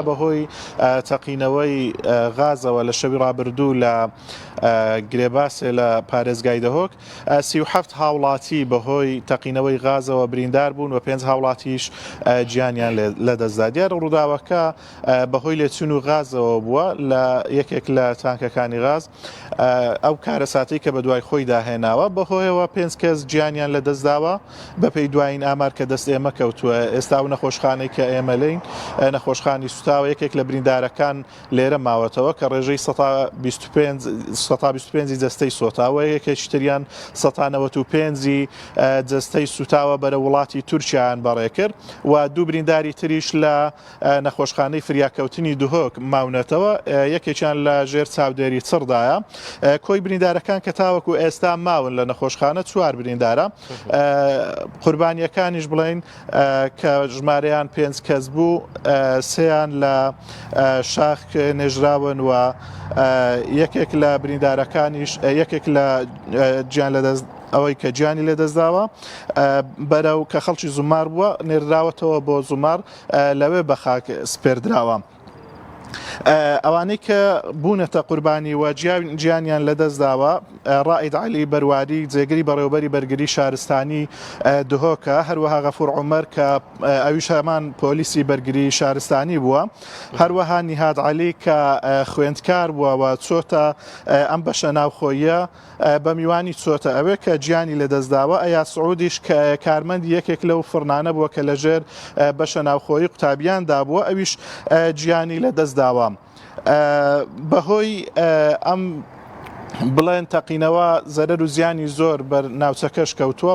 بەهۆی تەقینەوەی غازەوە لە شەوی ڕابردوو لە گرێباسێ لە پارێزگای دهۆک 37 هاوڵاتی بەهۆی تەقینەوەی غازەوە بریندار بوون و 5 هاوڵاتیش گیانیان لەدەستدا. دیارە ڕووداوەکە بەهۆی لێچوون و غازەوە بووە لە یەکێک لە تانکەکانی غاز. ئەو کارەساتەی کە بە دوای خۆی داهێناوە بەهۆیەوە 5 کەس گیانیان لەدەستداوە بەپێی دوایین ئامار کە دەست ئێمە کەوتووە. ئێستا و نەخۆشخانەی کە ئێمە لین نەخۆشخانی سوتاوە یەکێک لە بریندارەکان لێرە ماوەتەوە کە ڕێژەی 125 جەستەی سۆتاوە، یەکێکی تریان 195 جەستەی سوتاوە بەرە وڵاتی تورکیایان بەڕێکرد و دوو برینداری تریش لە نەخۆشخانەی فریاکەوتنی دهۆک ماونەتەوە، یەکێکیان لە ژێر چاودێری چڕدایە. کۆی بریندارەکان کە تاوەکو ئێستا ماون لە نەخۆشخانە 4 بریندارە. قوربانیەکانیش بڵین کە ژمارەیان 5 کەس بوو، سێیان لە شاخ نێژراون و یەکێک لە بریندارەکانیش یەکێک لە گیان لەدەست ئەوەی کە گیانی لێدەستداوە بەرەو کە خەڵکی زومار بووە نێردراوەتەوە بۆ زومار لەوێ بە خاک سپێردراوە. ئەوانەی کە بوونەتە قوربانی و گیانیان لەدەستداوە ڕائید عەلی بەرواری جێگەری بەڕێوەبەری بەرگری شارستانی دهۆکە، هەروەها غەفوور عومەر کە ئەویش هەمان پۆلیسی بەرگری شارستانی بووە، هەروەها نیهاد عەلی کە خوێندکار بووە و چۆتە ئەم بەشە ناوخۆییە بە میوانی چۆتە ئەوێ کە گیانی لەدەستداوە. ئەیا سعودیش کارمەندی یەکێک لەو فڕنانە بووە کە لەژێر بەشە ناوخۆیی قوتابیاندا بووە، ئەویش گیانی لەدەستداوە. بەهۆی ئەم بڵێن تەقینەوە زەرەر و زیانی زۆر بەر ناوچەکەش کەوتووە.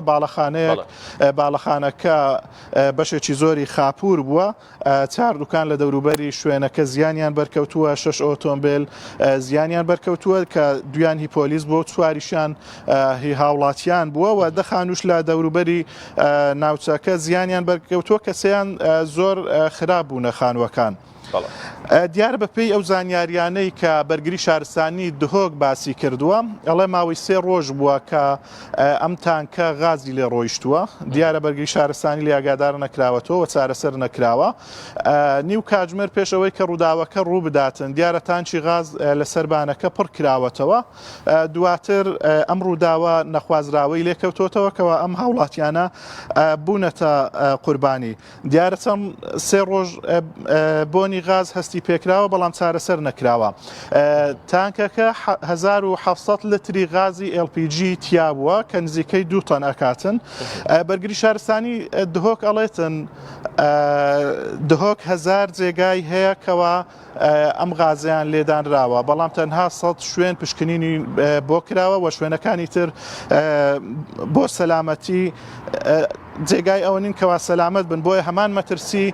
باڵەخانەکە بەشێکی زۆری خاپور بووە، 4 دوکان لە دەوروبەری شوێنەکە زیانیان بەرکەوتووە، 6 ئۆتۆمبیل زیانیان بەرکەوتووە کە دویان هی پۆلیس بووە، 4یشیان هی هاوڵاتیان بووە و 10 خانوش لە دەوروبەری ناوچەکە زیانیان بەرکەوتووە کە سەیان زۆر خراپ بوونە خانووەکان. دیارە بەپێی ئەو زانیاریانەی کە بەرگری شارستانی دهۆک باسی کردووە، ئەڵێ ماوەی 3 ڕۆژ بووە کە ئەم تانکە غازی لێ ڕۆیشتووە. دیارە بەرگری شارستانی لێ ئاگادار نەکراوەتەوە و چارەسەر نەکراوە. نیو کاتژمێر پێشەوەی کە ڕووداوەکە ڕوو بداتن دیارە تانکی غاز لە سەربانەکە پڕ کراوەتەوە. دواتر ئەم ڕووداوە نەخوازراوەی لێکەوتۆتەوە کەەوە ئەم هاوڵاتیانە بوونەتە قوربانی. دیارە چەند 3 ڕۆژ بۆنی غاز هەستی پێکراوە بەڵام چارەسەر نەکراوە. تانکەکە 1700 لتری غازی LPG تیا بووە کە نزیکەی 2 تۆن ئەکاتن. بەرگری شارستانی دهۆک ئەڵێتن دهۆک 1000 جێگای هەیە کەوا ئەم غازیان لێدانراوە، بەڵام تەنها 100 شوێن پشکنینی بۆ کراوە و شوێنەکانی تر بۆ سەلامەتی جێگای ئەوە نین کەوا سەلامەت بن، بۆیە هەمان مەترسی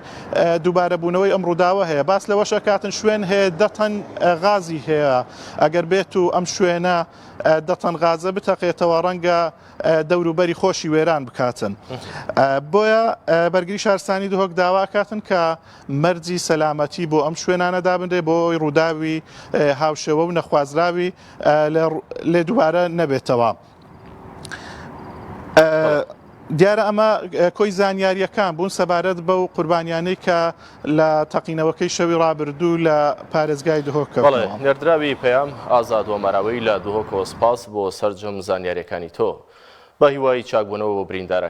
دووبارە بوونەوەی ئەم ڕووداوە هەیە. باس لەوەش ئەکاتن شوێن هەیە 10 تەن غازی هەیە، ئەگەر بێت و ئەم شوێنە 10 تەن غازە بتەقێتەوە ڕەنگە دەوروبەری خۆشی وێران بکاتن. بۆیە بەرگری شارستانی دهۆک داواکاتن کە مەرجی سەلامەتی بۆ ئەم شوێنانە دابنرێ بۆی ڕووداوی هاوشێوە و نەخوازراوی لێ دووبارە نەبێتەوە. دیارە ئەمە کۆی زانیاریەکان بوون سەبارەت بەو قوربانیانەی کە لە تەقینەوەکەی شەوی ڕابردوو لە پارێزگای دهۆک کەوتەوە. نێردراوی پەیام ئازاد وەمەراوەی لە دهۆکەوە سپاس بۆ سەرجەم زانیاریەکانی تۆ بە هیوای چاکبوونەوە بۆ بریندارە.